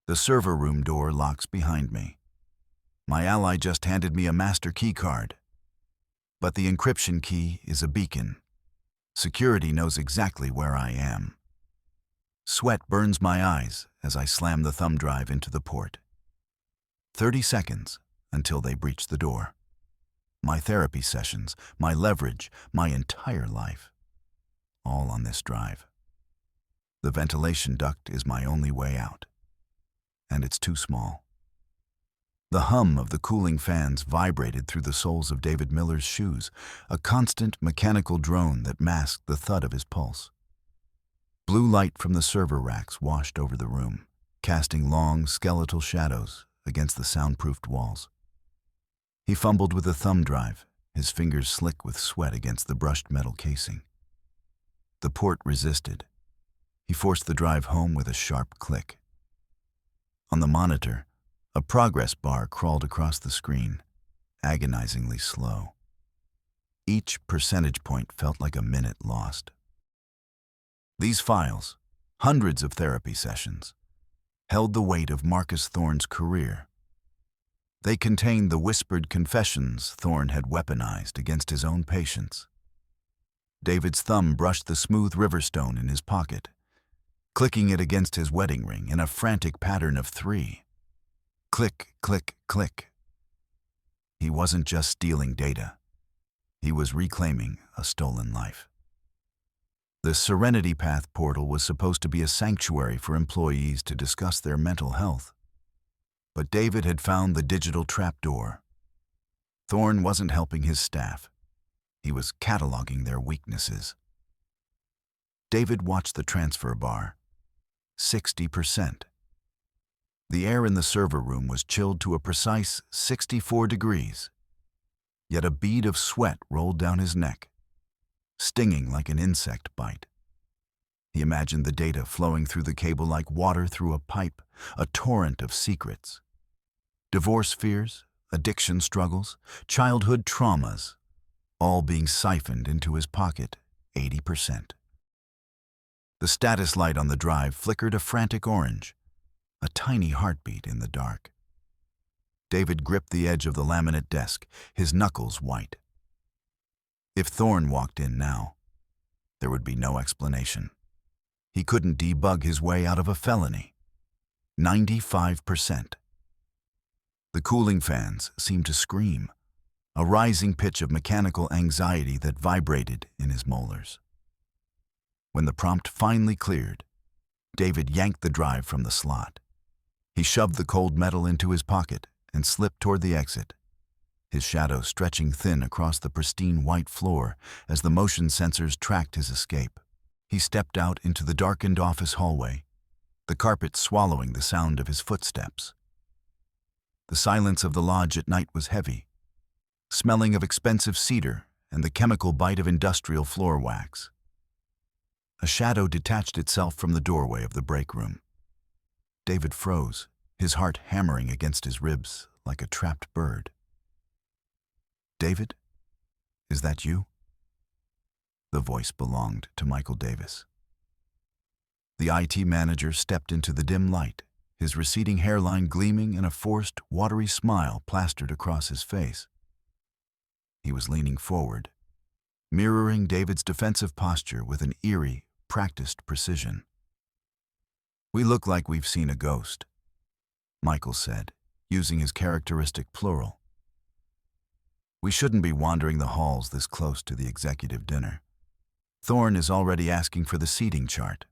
The server room door locks behind me. My ally just handed me a master key card. But the encryption key is a beacon. Security knows exactly where I am. Sweat burns my eyes as I slam the thumb drive into the port. 30 seconds until they breach the door. My therapy sessions, my leverage, my entire life. All on this drive. The ventilation duct is my only way out. And it's too small. The hum of the cooling fans vibrated through the soles of David Miller's shoes, a constant mechanical drone that masked the thud of his pulse. Blue light from the server racks washed over the room, casting long, skeletal shadows against the soundproofed walls. He fumbled with the thumb drive, his fingers slick with sweat against the brushed metal casing. The port resisted. He forced the drive home with a sharp click. On the monitor, a progress bar crawled across the screen, agonizingly slow. Each percentage point felt like a minute lost. These files, hundreds of therapy sessions, held the weight of Marcus Thorne's career. They contained the whispered confessions Thorne had weaponized against his own patients. David's thumb brushed the smooth riverstone in his pocket, clicking it against his wedding ring in a frantic pattern of 3. Click, click, click. He wasn't just stealing data. He was reclaiming a stolen life. The Serenity Path portal was supposed to be a sanctuary for employees to discuss their mental health. But David had found the digital trapdoor. Thorne wasn't helping his staff. He was cataloging their weaknesses. David watched the transfer bar. 60%. The air in the server room was chilled to a precise 64 degrees. Yet a bead of sweat rolled down his neck, stinging like an insect bite. He imagined the data flowing through the cable like water through a pipe, a torrent of secrets. Divorce fears, addiction struggles, childhood traumas, all being siphoned into his pocket, 80%. The status light on the drive flickered a frantic orange, a tiny heartbeat in the dark. David gripped the edge of the laminate desk, his knuckles white. If Thorne walked in now, there would be no explanation. He couldn't debug his way out of a felony. 95%. The cooling fans seemed to scream, a rising pitch of mechanical anxiety that vibrated in his molars. When the prompt finally cleared, David yanked the drive from the slot. He shoved the cold metal into his pocket and slipped toward the exit, his shadow stretching thin across the pristine white floor as the motion sensors tracked his escape. He stepped out into the darkened office hallway, the carpet swallowing the sound of his footsteps. The silence of the lodge at night was heavy, smelling of expensive cedar and the chemical bite of industrial floor wax. A shadow detached itself from the doorway of the break room. David froze, his heart hammering against his ribs like a trapped bird. "David, is that you?" The voice belonged to Michael Davis. The IT manager stepped into the dim light, his receding hairline gleaming and a forced, watery smile plastered across his face. He was leaning forward, mirroring David's defensive posture with an eerie, practiced precision. "We look like we've seen a ghost," Michael said, using his characteristic plural. "We shouldn't be wandering the halls this close to the executive dinner. Thorne is already asking for the seating chart."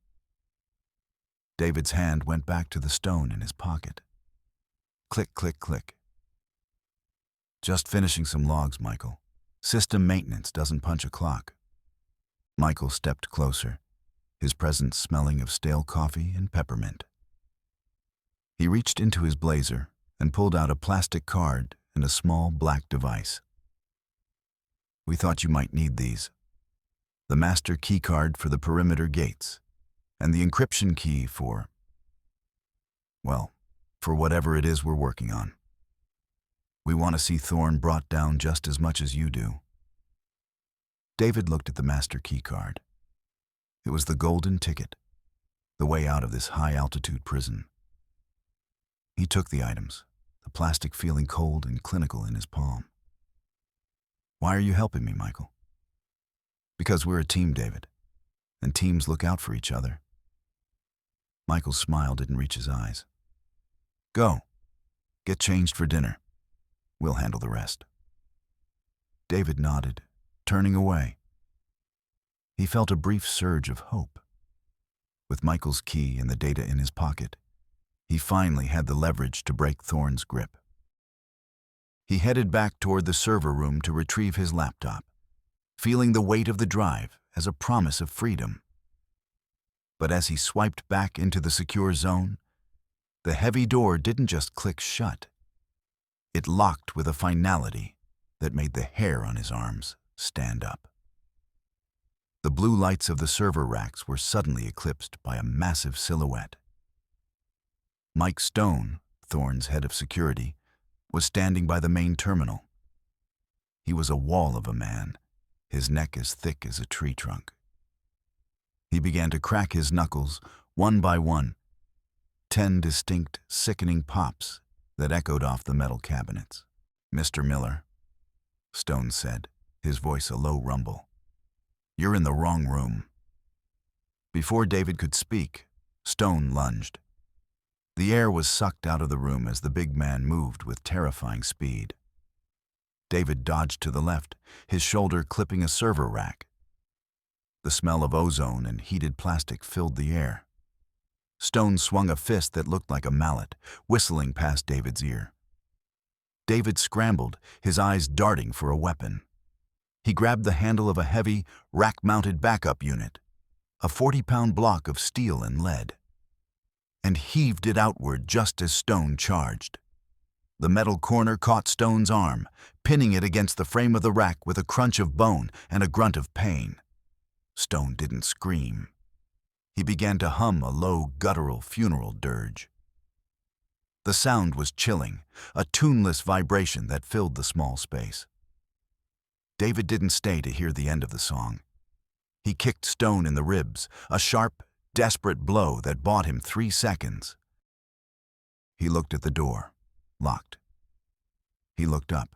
David's hand went back to the stone in his pocket. Click, click, click. "Just finishing some logs, Michael. System maintenance doesn't punch a clock." Michael stepped closer, his presence smelling of stale coffee and peppermint. He reached into his blazer and pulled out a plastic card and a small black device. "We thought you might need these. The master key card for the perimeter gates, and the encryption key for, well, for whatever it is we're working on. We want to see Thorne brought down just as much as you do." David looked at the master key card. It was the golden ticket, the way out of this high-altitude prison. He took the items, the plastic feeling cold and clinical in his palm. "Why are you helping me, Michael?" "Because we're a team, David, and teams look out for each other." Michael's smile didn't reach his eyes. "Go. Get changed for dinner. We'll handle the rest." David nodded, turning away. He felt a brief surge of hope. With Michael's key and the data in his pocket, he finally had the leverage to break Thorne's grip. He headed back toward the server room to retrieve his laptop, feeling the weight of the drive as a promise of freedom. But as he swiped back into the secure zone, the heavy door didn't just click shut. It locked with a finality that made the hair on his arms stand up. The blue lights of the server racks were suddenly eclipsed by a massive silhouette. Mike Stone, Thorne's head of security, was standing by the main terminal. He was a wall of a man, his neck as thick as a tree trunk. He began to crack his knuckles, one by one, 10 distinct, sickening pops that echoed off the metal cabinets. "Mr. Miller," Stone said, his voice a low rumble, "you're in the wrong room." Before David could speak, Stone lunged. The air was sucked out of the room as the big man moved with terrifying speed. David dodged to the left, his shoulder clipping a server rack. The smell of ozone and heated plastic filled the air. Stone swung a fist that looked like a mallet, whistling past David's ear. David scrambled, his eyes darting for a weapon. He grabbed the handle of a heavy, rack-mounted backup unit, a 40-pound block of steel and lead, and heaved it outward just as Stone charged. The metal corner caught Stone's arm, pinning it against the frame of the rack with a crunch of bone and a grunt of pain. Stone didn't scream. He began to hum a low, guttural funeral dirge. The sound was chilling, a tuneless vibration that filled the small space. David didn't stay to hear the end of the song. He kicked Stone in the ribs, a sharp, desperate blow that bought him 3 seconds. He looked at the door, locked. He looked up.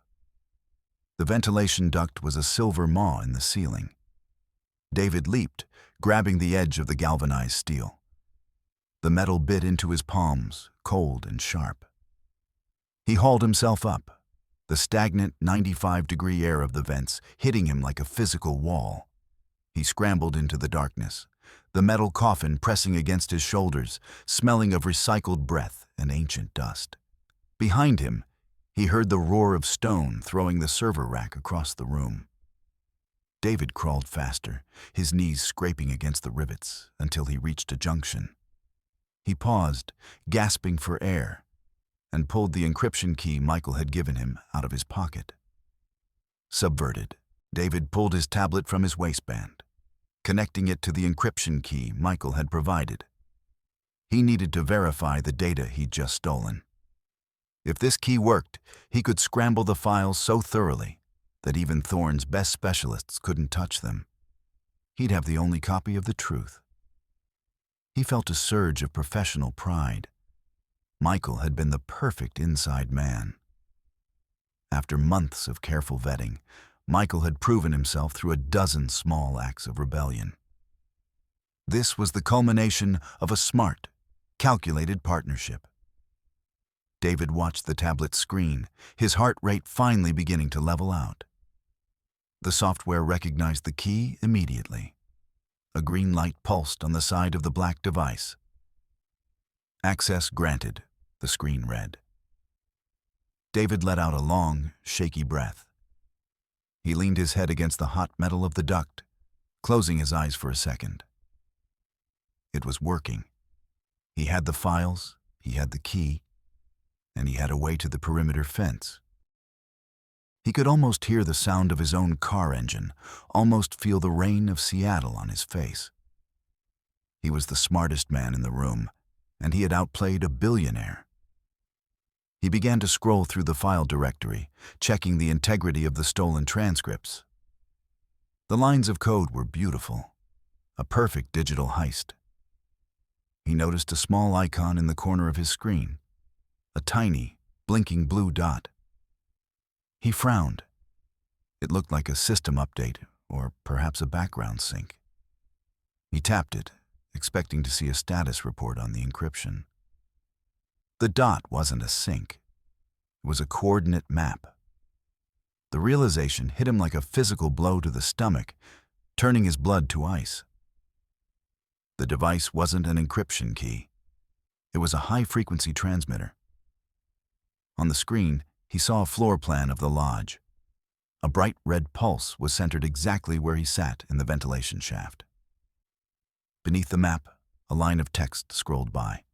The ventilation duct was a silver maw in the ceiling. David leaped, grabbing the edge of the galvanized steel. The metal bit into his palms, cold and sharp. He hauled himself up, the stagnant 95-degree air of the vents hitting him like a physical wall. He scrambled into the darkness, the metal coffin pressing against his shoulders, smelling of recycled breath and ancient dust. Behind him, he heard the roar of Stone throwing the server rack across the room. David crawled faster, his knees scraping against the rivets until he reached a junction. He paused, gasping for air, and pulled the encryption key Michael had given him out of his pocket. Subverted, David pulled his tablet from his waistband, connecting it to the encryption key Michael had provided. He needed to verify the data he'd just stolen. If this key worked, he could scramble the files so thoroughly that even Thorne's best specialists couldn't touch them. He'd have the only copy of the truth. He felt a surge of professional pride. Michael had been the perfect inside man. After months of careful vetting, Michael had proven himself through a dozen small acts of rebellion. This was the culmination of a smart, calculated partnership. David watched the tablet's screen, his heart rate finally beginning to level out. The software recognized the key immediately. A green light pulsed on the side of the black device. "Access granted," the screen read. David let out a long, shaky breath. He leaned his head against the hot metal of the duct, closing his eyes for a second. It was working. He had the files, he had the key, and he had a way to the perimeter fence. He could almost hear the sound of his own car engine, almost feel the rain of Seattle on his face. He was the smartest man in the room, and he had outplayed a billionaire. He began to scroll through the file directory, checking the integrity of the stolen transcripts. The lines of code were beautiful, a perfect digital heist. He noticed a small icon in the corner of his screen, a tiny, blinking blue dot. He frowned. It looked like a system update, or perhaps a background sync. He tapped it, expecting to see a status report on the encryption. The dot wasn't a sync. It was a coordinate map. The realization hit him like a physical blow to the stomach, turning his blood to ice. The device wasn't an encryption key. It was a high-frequency transmitter. On the screen, he saw a floor plan of the lodge. A bright red pulse was centered exactly where he sat in the ventilation shaft. Beneath the map, a line of text scrolled by.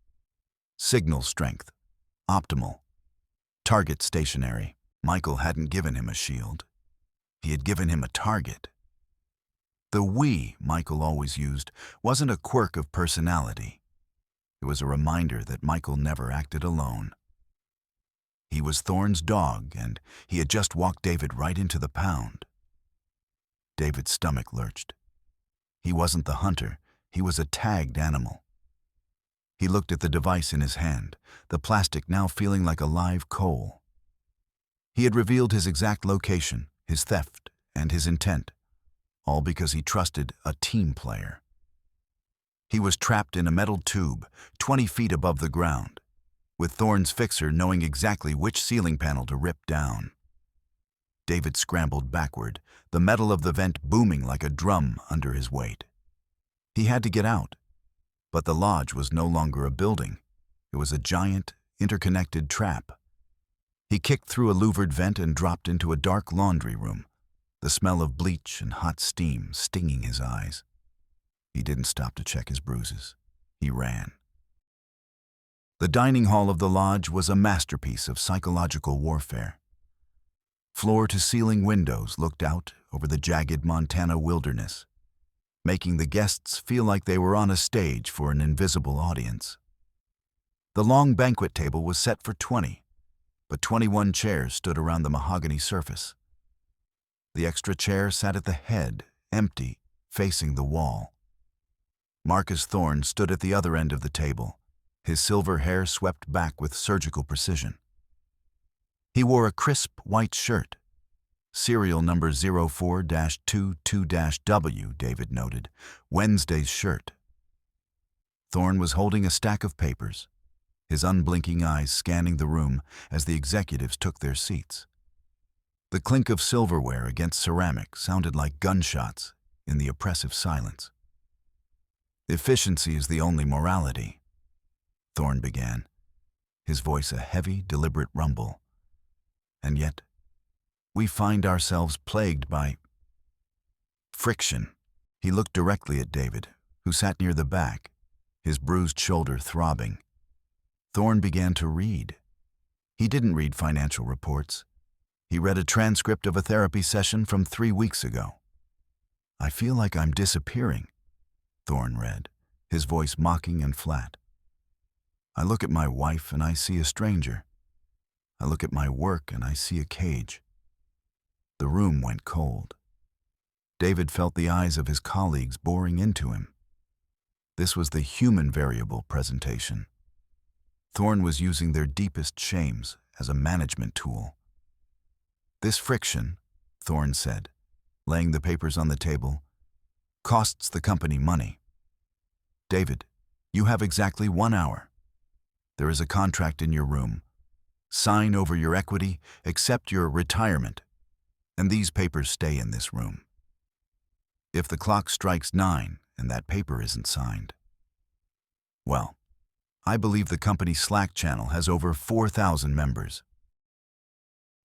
Signal strength, optimal. Target stationary. Michael hadn't given him a shield. He had given him a target. The "we" Michael always used wasn't a quirk of personality. It was a reminder that Michael never acted alone. He was Thorne's dog, and he had just walked David right into the pound. David's stomach lurched. He wasn't the hunter. He was a tagged animal. He looked at the device in his hand, the plastic now feeling like a live coal. He had revealed his exact location, his theft, and his intent, all because he trusted a team player. He was trapped in a metal tube, 20 feet above the ground, with Thorne's fixer knowing exactly which ceiling panel to rip down. David scrambled backward, the metal of the vent booming like a drum under his weight. He had to get out, but the lodge was no longer a building. It was a giant, interconnected trap. He kicked through a louvered vent and dropped into a dark laundry room, the smell of bleach and hot steam stinging his eyes. He didn't stop to check his bruises. He ran. The dining hall of the lodge was a masterpiece of psychological warfare. Floor-to-ceiling windows looked out over the jagged Montana wilderness, making the guests feel like they were on a stage for an invisible audience. The long banquet table was set for 20, but 21 chairs stood around the mahogany surface. The extra chair sat at the head, empty, facing the wall. Marcus Thorne stood at the other end of the table, his silver hair swept back with surgical precision. He wore a crisp white shirt. Serial number 04-22-W, David noted, Wednesday's shirt. Thorne was holding a stack of papers, his unblinking eyes scanning the room as the executives took their seats. The clink of silverware against ceramic sounded like gunshots in the oppressive silence. "Efficiency is the only morality," Thorne began, his voice a heavy, deliberate rumble. "And yet, we find ourselves plagued by friction." He looked directly at David, who sat near the back, his bruised shoulder throbbing. Thorne began to read. He didn't read financial reports. He read a transcript of a therapy session from 3 weeks ago. "I feel like I'm disappearing," Thorne read, his voice mocking and flat. "I look at my wife and I see a stranger. I look at my work and I see a cage." The room went cold. David felt the eyes of his colleagues boring into him. This was the human variable presentation. Thorne was using their deepest shames as a management tool. "This friction," Thorne said, laying the papers on the table, "costs the company money. David, you have exactly 1 hour. There is a contract in your room. Sign over your equity, accept your retirement, and these papers stay in this room. If the clock strikes 9 and that paper isn't signed, well, I believe the company's Slack channel has over 4,000 members.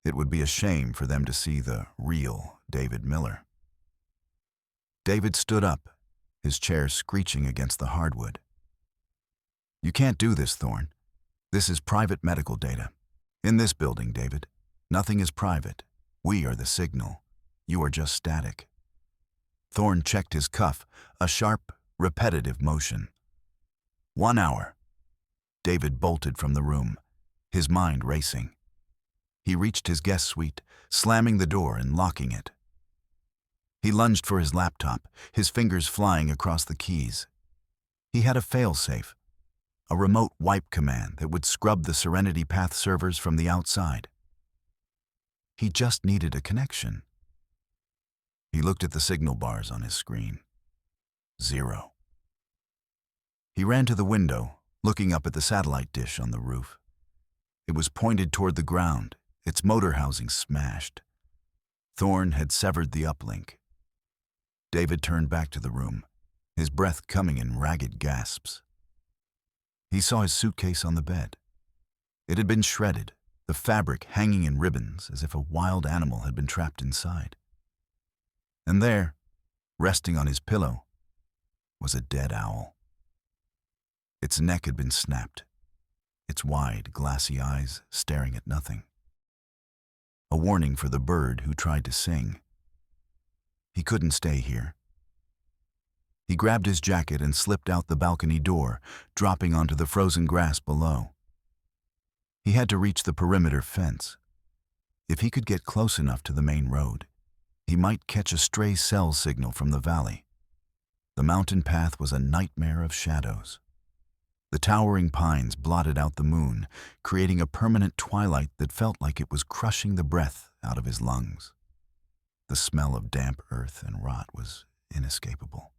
It would be a shame for them to see the real David Miller." David stood up, his chair screeching against the hardwood. "You can't do this, Thorne. This is private medical data. In this building, David, nothing is private. We are the signal. You are just static." Thorne checked his cuff, a sharp, repetitive motion. 1 hour. David bolted from the room, his mind racing. He reached his guest suite, slamming the door and locking it. He lunged for his laptop, his fingers flying across the keys. He had a fail-safe, a remote wipe command that would scrub the Serenity Path servers from the outside. He just needed a connection. He looked at the signal bars on his screen. 0. He ran to the window, looking up at the satellite dish on the roof. It was pointed toward the ground, its motor housing smashed. Thorne had severed the uplink. David turned back to the room, his breath coming in ragged gasps. He saw his suitcase on the bed. It had been shredded, the fabric hanging in ribbons as if a wild animal had been trapped inside. And there, resting on his pillow, was a dead owl. Its neck had been snapped, its wide, glassy eyes staring at nothing. A warning for the bird who tried to sing. He couldn't stay here. He grabbed his jacket and slipped out the balcony door, dropping onto the frozen grass below. He had to reach the perimeter fence. If he could get close enough to the main road, he might catch a stray cell signal from the valley. The mountain path was a nightmare of shadows. The towering pines blotted out the moon, creating a permanent twilight that felt like it was crushing the breath out of his lungs. The smell of damp earth and rot was inescapable.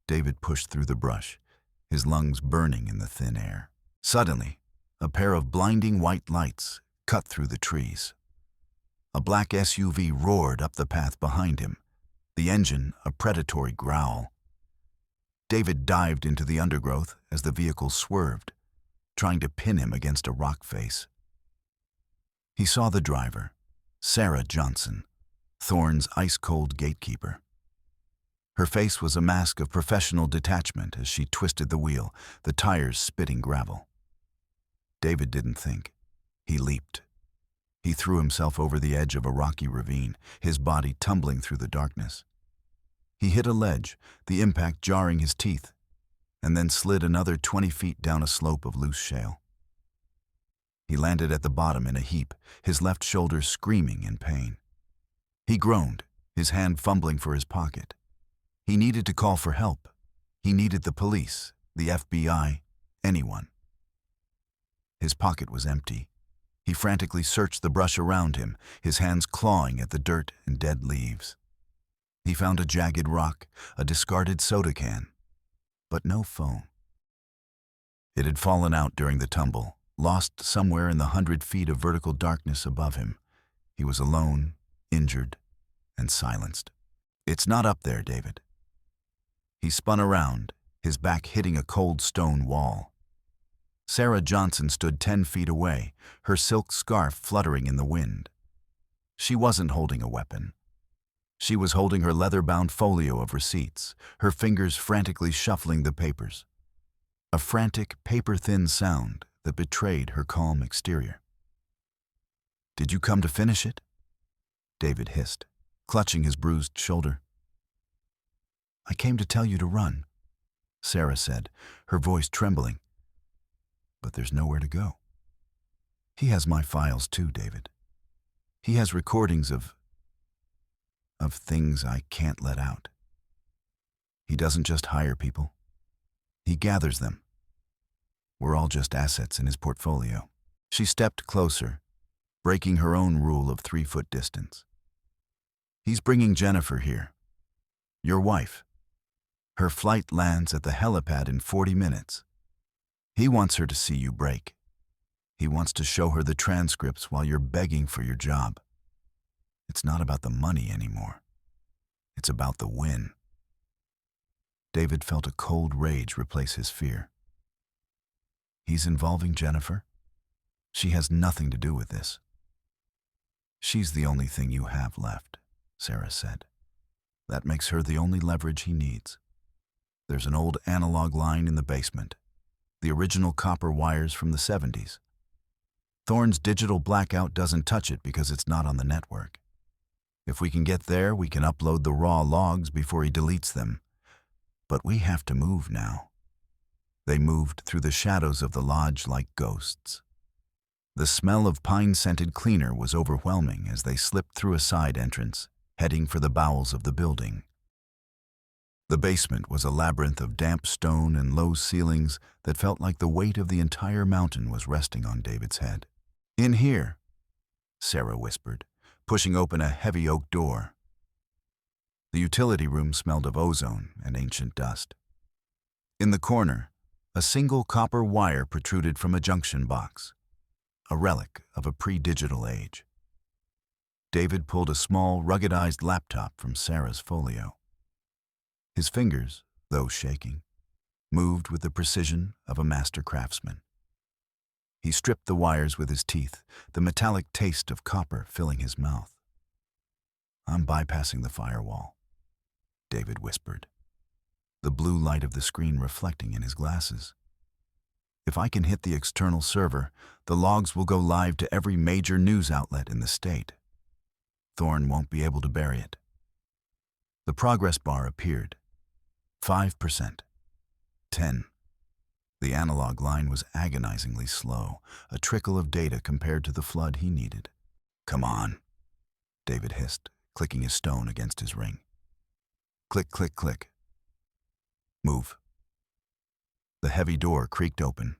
David pushed through the brush, his lungs burning in the thin air. Suddenly, a pair of blinding white lights cut through the trees. A black SUV roared up the path behind him, the engine a predatory growl. David dived into the undergrowth as the vehicle swerved, trying to pin him against a rock face. He saw the driver, Sarah Johnson, Thorne's ice-cold gatekeeper. Her face was a mask of professional detachment as she twisted the wheel, the tires spitting gravel. David didn't think. He leaped. He threw himself over the edge of a rocky ravine, his body tumbling through the darkness. He hit a ledge, the impact jarring his teeth, and then slid another 20 feet down a slope of loose shale. He landed at the bottom in a heap, his left shoulder screaming in pain. He groaned, his hand fumbling for his pocket. He needed to call for help. He needed the police, the FBI, anyone. His pocket was empty. He frantically searched the brush around him, his hands clawing at the dirt and dead leaves. He found a jagged rock, a discarded soda can, but no phone. It had fallen out during the tumble, lost somewhere in the 100 feet of vertical darkness above him. He was alone, injured, and silenced. "It's not up there, David." He spun around, his back hitting a cold stone wall. Sarah Johnson stood 10 feet away, her silk scarf fluttering in the wind. She wasn't holding a weapon. She was holding her leather-bound folio of receipts, her fingers frantically shuffling the papers. A frantic, paper-thin sound that betrayed her calm exterior. "Did you come to finish it?" David hissed, clutching his bruised shoulder. "I came to tell you to run," Sarah said, her voice trembling. "But there's nowhere to go. He has my files too, David. He has recordings of things I can't let out. He doesn't just hire people. He gathers them. We're all just assets in his portfolio." She stepped closer, breaking her own rule of 3-foot distance. "He's bringing Jennifer here. Your wife. Her flight lands at the helipad in 40 minutes. He wants her to see you break. He wants to show her the transcripts while you're begging for your job. It's not about the money anymore. It's about the win." David felt a cold rage replace his fear. "He's involving Jennifer? She has nothing to do with this." "She's the only thing you have left," Sarah said. "That makes her the only leverage he needs. There's an old analog line in the basement, the original copper wires from the 70s. Thorne's digital blackout doesn't touch it because it's not on the network. If we can get there, we can upload the raw logs before he deletes them. But we have to move now." They moved through the shadows of the lodge like ghosts. The smell of pine-scented cleaner was overwhelming as they slipped through a side entrance, heading for the bowels of the building. The basement was a labyrinth of damp stone and low ceilings that felt like the weight of the entire mountain was resting on David's head. "In here," Sarah whispered, pushing open a heavy oak door. The utility room smelled of ozone and ancient dust. In the corner, a single copper wire protruded from a junction box, a relic of a pre-digital age. David pulled a small, ruggedized laptop from Sarah's folio. His fingers, though shaking, moved with the precision of a master craftsman. He stripped the wires with his teeth, the metallic taste of copper filling his mouth. "I'm bypassing the firewall," David whispered, the blue light of the screen reflecting in his glasses. "If I can hit the external server, the logs will go live to every major news outlet in the state. Thorne won't be able to bury it." The progress bar appeared. 5%. 10. The analog line was agonizingly slow, a trickle of data compared to the flood he needed. "Come on," David hissed, clicking his stone against his ring. Click, click, click. "Move." The heavy door creaked open.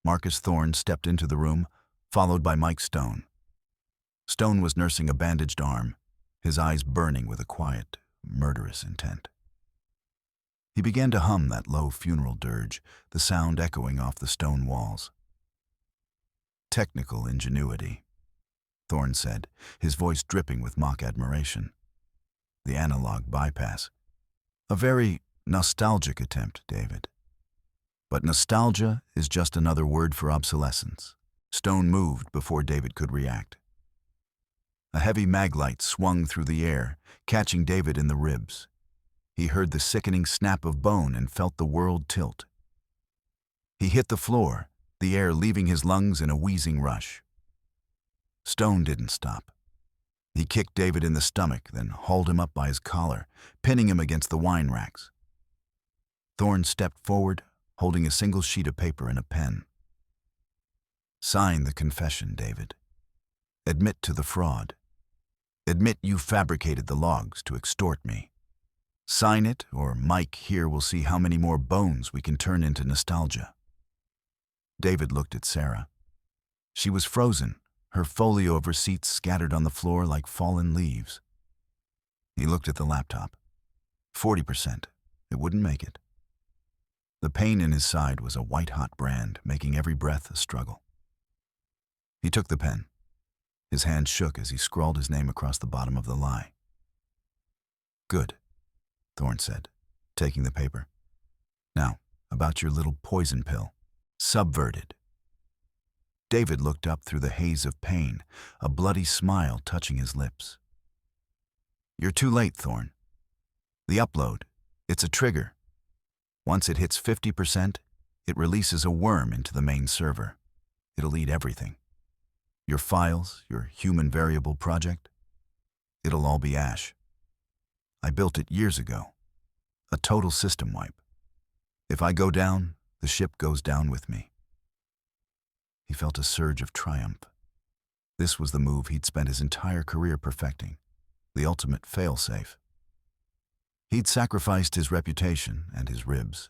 Marcus Thorne stepped into the room, followed by Mike Stone. Stone was nursing a bandaged arm, his eyes burning with a quiet, murderous intent. He began to hum that low funeral dirge, the sound echoing off the stone walls. "Technical ingenuity," Thorne said, his voice dripping with mock admiration. "The analog bypass. A very nostalgic attempt, David. But nostalgia is just another word for obsolescence." Stone moved before David could react. A heavy maglite swung through the air, catching David in the ribs. He heard the sickening snap of bone and felt the world tilt. He hit the floor, the air leaving his lungs in a wheezing rush. Stone didn't stop. He kicked David in the stomach, then hauled him up by his collar, pinning him against the wine racks. Thorne stepped forward, holding a single sheet of paper and a pen. "Sign the confession, David. Admit to the fraud. Admit you fabricated the logs to extort me. Sign it, or Mike here will see how many more bones we can turn into nostalgia." David looked at Sarah. She was frozen, her folio of receipts scattered on the floor like fallen leaves. He looked at the laptop. 40%. It wouldn't make it. The pain in his side was a white-hot brand, making every breath a struggle. He took the pen. His hand shook as he scrawled his name across the bottom of the lie. "Good," Thorne said, taking the paper. "Now, about your little poison pill. Subverted." David looked up through the haze of pain, a bloody smile touching his lips. "You're too late, Thorne. The upload, it's a trigger. Once it hits 50%, it releases a worm into the main server. It'll eat everything. Your files, your human variable project, it'll all be ash. I built it years ago. A total system wipe. If I go down, the ship goes down with me." He felt a surge of triumph. This was the move he'd spent his entire career perfecting, the ultimate fail-safe. He'd sacrificed his reputation and his ribs,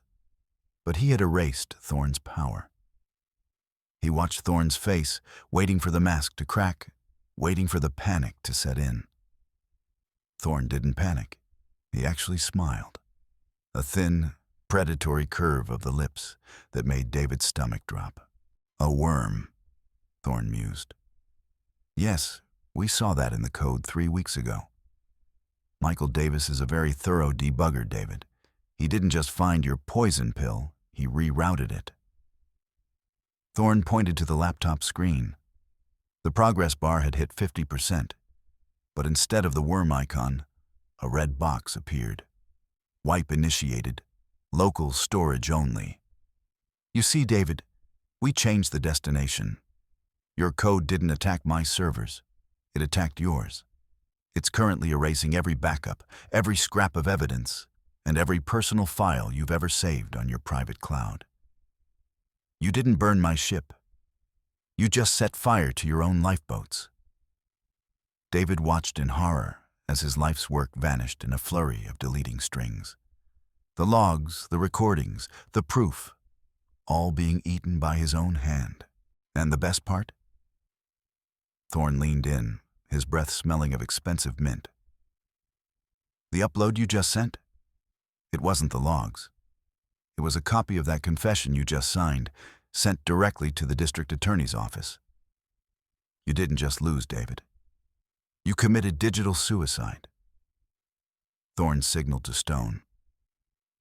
but he had erased Thorne's power. He watched Thorne's face, waiting for the mask to crack, waiting for the panic to set in. Thorne didn't panic. He actually smiled. A thin, predatory curve of the lips that made David's stomach drop. "A worm," Thorne mused. "Yes, we saw that in the code 3 weeks ago. Michael Davis is a very thorough debugger, David. He didn't just find your poison pill, he rerouted it." Thorne pointed to the laptop screen. The progress bar had hit 50%, but instead of the worm icon, a red box appeared. "Wipe initiated. Local storage only." "You see, David, we changed the destination. Your code didn't attack my servers. It attacked yours. It's currently erasing every backup, every scrap of evidence, and every personal file you've ever saved on your private cloud. You didn't burn my ship. You just set fire to your own lifeboats." David watched in horror as his life's work vanished in a flurry of deleting strings. The logs, the recordings, the proof, all being eaten by his own hand. And the best part? Thorne leaned in, his breath smelling of expensive mint. The upload you just sent? It wasn't the logs. It was a copy of that confession you just signed, sent directly to the district attorney's office. You didn't just lose, David. You committed digital suicide. Thorne signaled to Stone.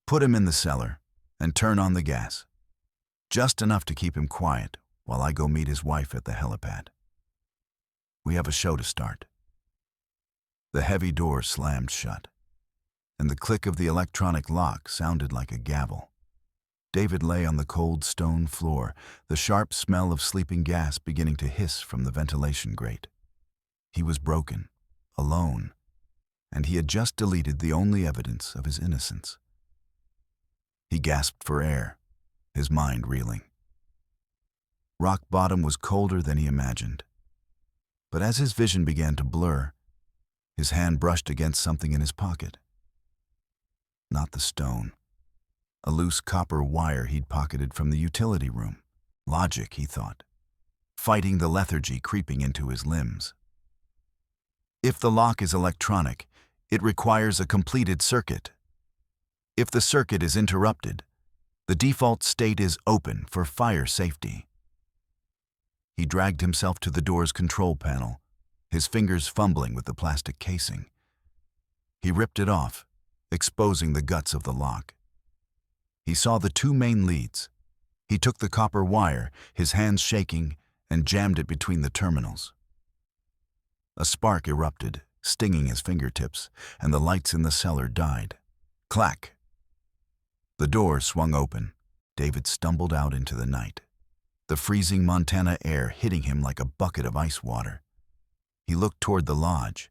Put him in the cellar and turn on the gas. Just enough to keep him quiet while I go meet his wife at the helipad. We have a show to start. The heavy door slammed shut, and the click of the electronic lock sounded like a gavel. David lay on the cold stone floor, the sharp smell of sleeping gas beginning to hiss from the ventilation grate. He was broken, alone, and he had just deleted the only evidence of his innocence. He gasped for air, his mind reeling. Rock bottom was colder than he imagined. But as his vision began to blur, his hand brushed against something in his pocket. Not the stone. A loose copper wire he'd pocketed from the utility room. Logic, he thought, fighting the lethargy creeping into his limbs. If the lock is electronic, it requires a completed circuit. If the circuit is interrupted, the default state is open for fire safety. He dragged himself to the door's control panel, his fingers fumbling with the plastic casing. He ripped it off, exposing the guts of the lock. He saw the two main leads. He took the copper wire, his hands shaking, and jammed it between the terminals. A spark erupted, stinging his fingertips, and the lights in the cellar died. Clack! The door swung open. David stumbled out into the night, the freezing Montana air hitting him like a bucket of ice water. He looked toward the lodge.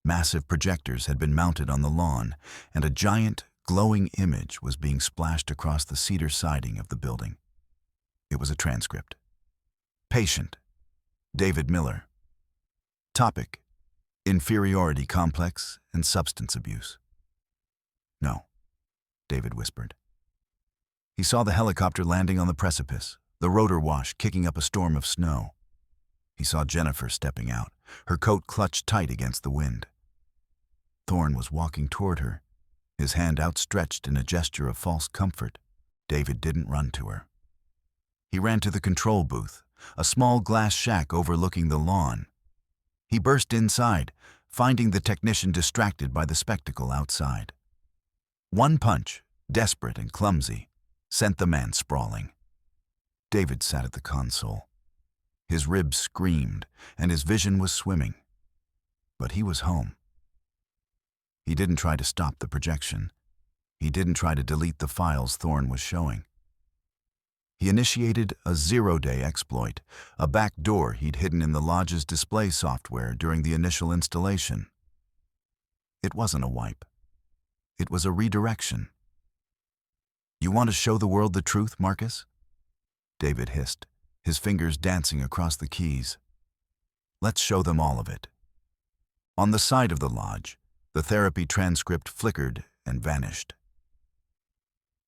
Massive projectors had been mounted on the lawn, and a giant, glowing image was being splashed across the cedar siding of the building. It was a transcript. Patient: David Miller. Topic: inferiority complex and substance abuse. No, David whispered. He saw the helicopter landing on the precipice, the rotor wash kicking up a storm of snow. He saw Jennifer stepping out, her coat clutched tight against the wind. Thorne was walking toward her, his hand outstretched in a gesture of false comfort. David didn't run to her. He ran to the control booth, a small glass shack overlooking the lawn. He burst inside, finding the technician distracted by the spectacle outside. One punch, desperate and clumsy, sent the man sprawling. David sat at the console. His ribs screamed, and his vision was swimming. But he was home. He didn't try to stop the projection. He didn't try to delete the files Thorne was showing. He initiated a zero-day exploit, a backdoor he'd hidden in the lodge's display software during the initial installation. It wasn't a wipe. It was a redirection. You want to show the world the truth, Marcus? David hissed, his fingers dancing across the keys. Let's show them all of it. On the side of the lodge, the therapy transcript flickered and vanished.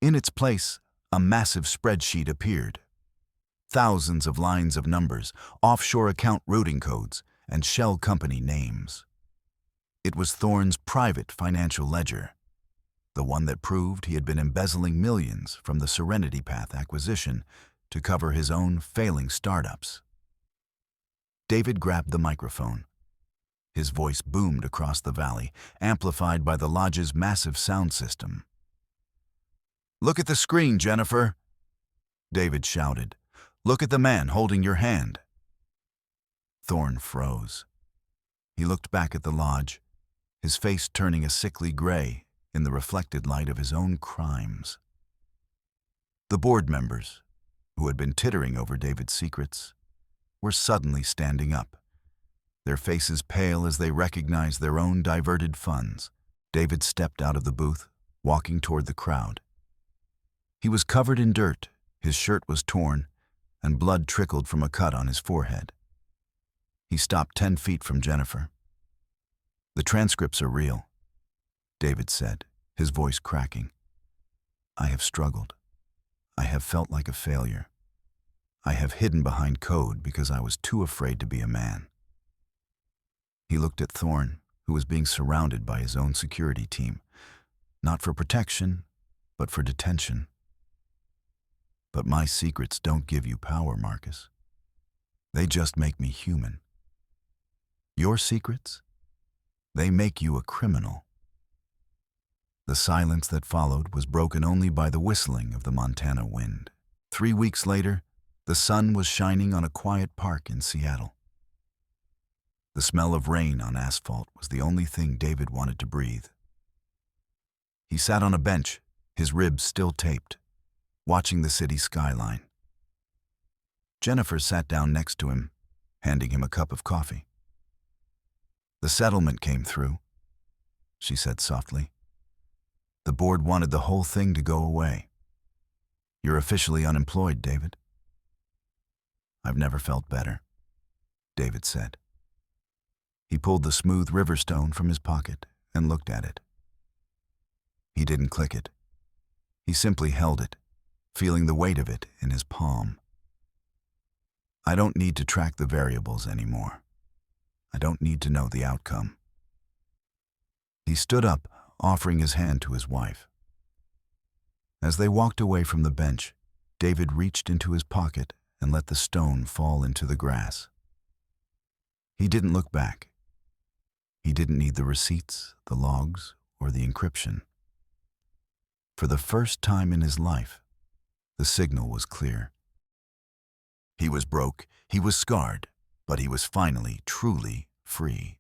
In its place, a massive spreadsheet appeared. Thousands of lines of numbers, offshore account routing codes, and shell company names. It was Thorne's private financial ledger, the one that proved he had been embezzling millions from the Serenity Path acquisition to cover his own failing startups. David grabbed the microphone. His voice boomed across the valley, amplified by the lodge's massive sound system. "Look at the screen, Jennifer," David shouted. "Look at the man holding your hand." Thorne froze. He looked back at the lodge, his face turning a sickly gray in the reflected light of his own crimes. The board members, who had been tittering over David's secrets, were suddenly standing up, their faces pale as they recognized their own diverted funds. David stepped out of the booth, walking toward the crowd. He was covered in dirt, his shirt was torn, and blood trickled from a cut on his forehead. He stopped 10 feet from Jennifer. "The transcripts are real," David said, his voice cracking. I have struggled. I have felt like a failure. I have hidden behind code because I was too afraid to be a man. He looked at Thorne, who was being surrounded by his own security team, not for protection, but for detention. But my secrets don't give you power, Marcus. They just make me human. Your secrets? They make you a criminal. The silence that followed was broken only by the whistling of the Montana wind. 3 weeks later, the sun was shining on a quiet park in Seattle. The smell of rain on asphalt was the only thing David wanted to breathe. He sat on a bench, his ribs still taped, watching the city skyline. Jennifer sat down next to him, handing him a cup of coffee. "The settlement came through," she said softly. "The board wanted the whole thing to go away. You're officially unemployed, David." "I've never felt better," David said. He pulled the smooth river stone from his pocket and looked at it. He didn't click it. He simply held it, feeling the weight of it in his palm. "I don't need to track the variables anymore. I don't need to know the outcome." He stood up, offering his hand to his wife. As they walked away from the bench, David reached into his pocket and let the stone fall into the grass. He didn't look back. He didn't need the receipts, the logs, or the encryption. For the first time in his life, the signal was clear. He was broke, he was scarred, but he was finally, truly free.